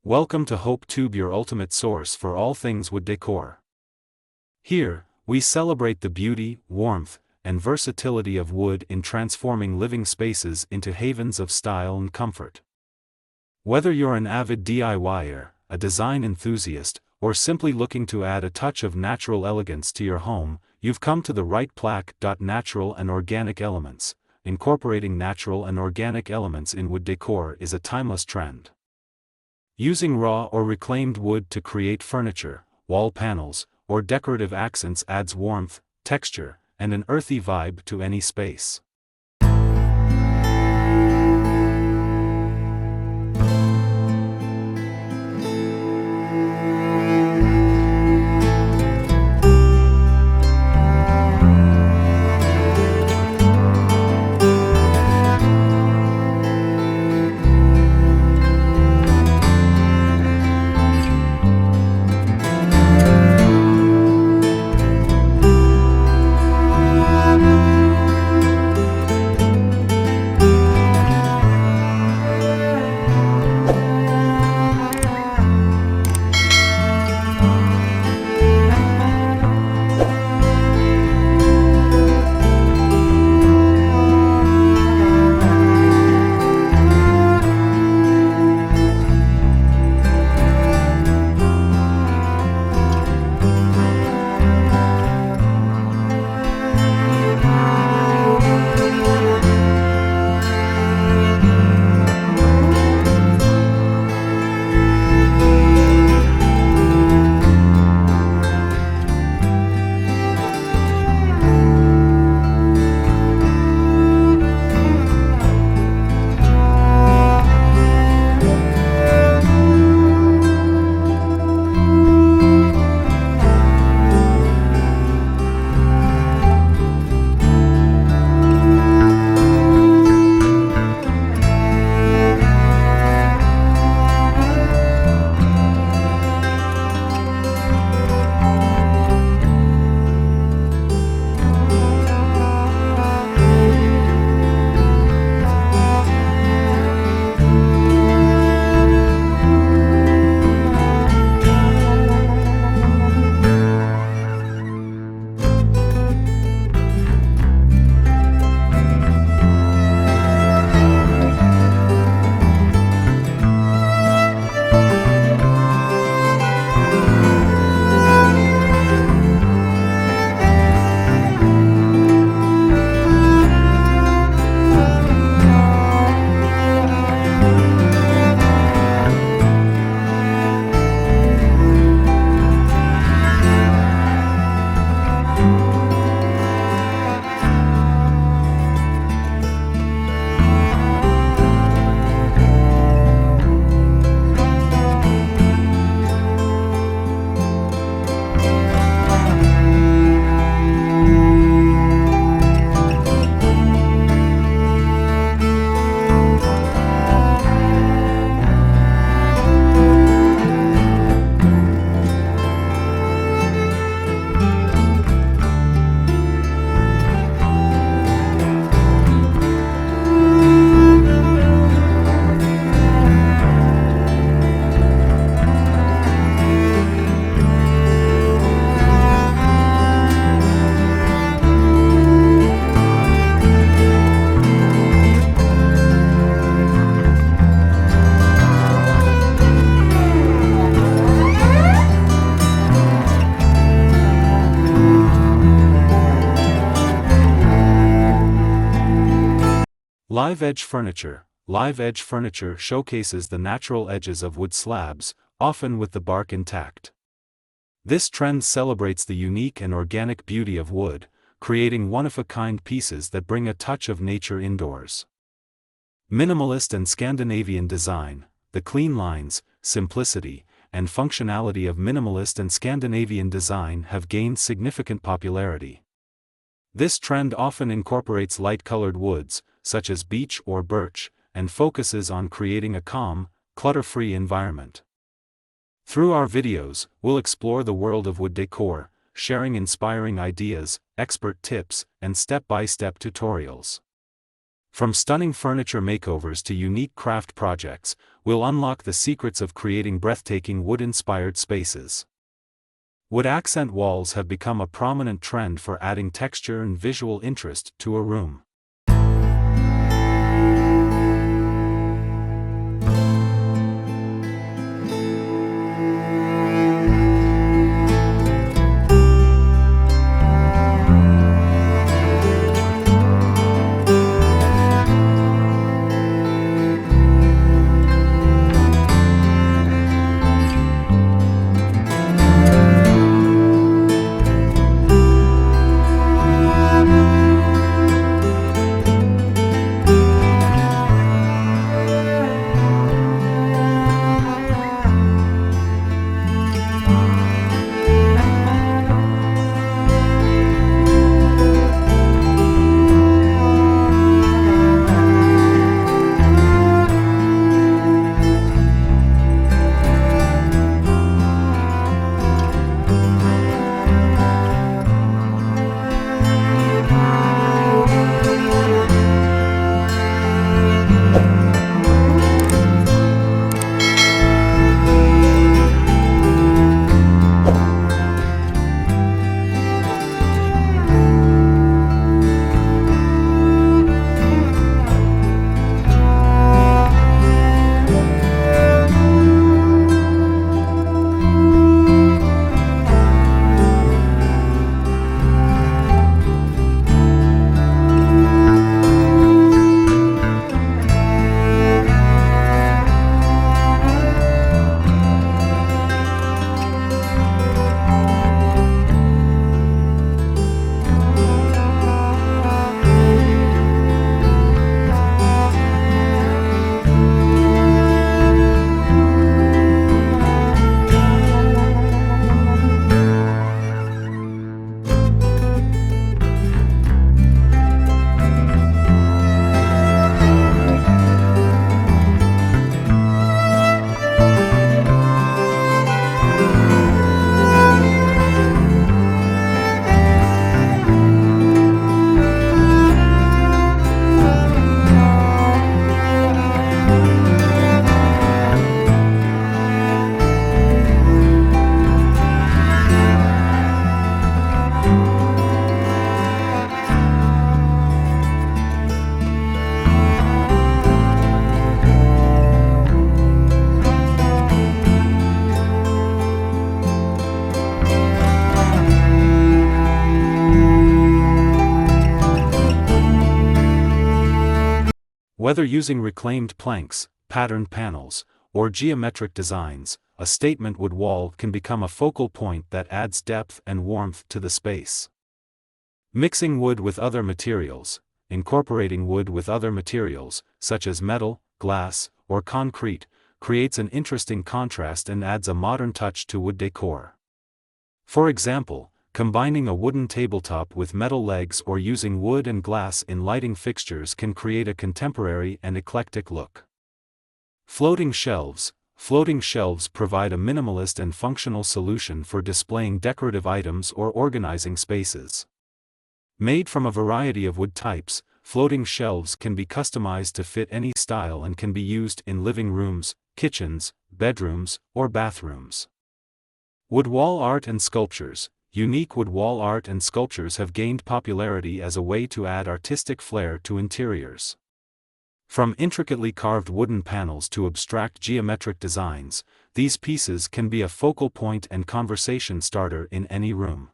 Welcome to HopeTube, your ultimate source for all things wood decor. Here, we celebrate the beauty, warmth, and versatility of wood in transforming living spaces into havens of style and comfort. Whether you're an avid DIYer, a design enthusiast, or simply looking to add a touch of natural elegance to your home, you've come to the right place. Natural and organic elements. Incorporating natural and organic elements in wood decor is a timeless trend. Using raw or reclaimed wood to create furniture, wall panels, or decorative accents adds warmth, texture, and an earthy vibe to any space. Live edge furniture. Live edge furniture showcases the natural edges of wood slabs, often with the bark intact. This trend celebrates the unique and organic beauty of wood, creating one-of-a-kind pieces that bring a touch of nature indoors. Minimalist and Scandinavian design. The clean lines, simplicity, and functionality of minimalist and Scandinavian design have gained significant popularity. This trend often incorporates light-colored woods, such as beech or birch, and focuses on creating a calm, clutter-free environment. Through our videos, we'll explore the world of wood decor, sharing inspiring ideas, expert tips, and step-by-step tutorials. From stunning furniture makeovers to unique craft projects, we'll unlock the secrets of creating breathtaking wood-inspired spaces. Wood accent walls have become a prominent trend for adding texture and visual interest to a room. Whether using reclaimed planks, patterned panels, or geometric designs, a statement wood wall can become a focal point that adds depth and warmth to the space. Mixing wood with other materials, incorporating wood with other materials, such as metal, glass, or concrete, creates an interesting contrast and adds a modern touch to wood decor. For example, combining a wooden tabletop with metal legs or using wood and glass in lighting fixtures can create a contemporary and eclectic look. Floating shelves provide a minimalist and functional solution for displaying decorative items or organizing spaces. Made from a variety of wood types, floating shelves can be customized to fit any style and can be used in living rooms, kitchens, bedrooms, or bathrooms. Wood wall art and sculptures. Unique wood wall art and sculptures have gained popularity as a way to add artistic flair to interiors. From intricately carved wooden panels to abstract geometric designs, these pieces can be a focal point and conversation starter in any room.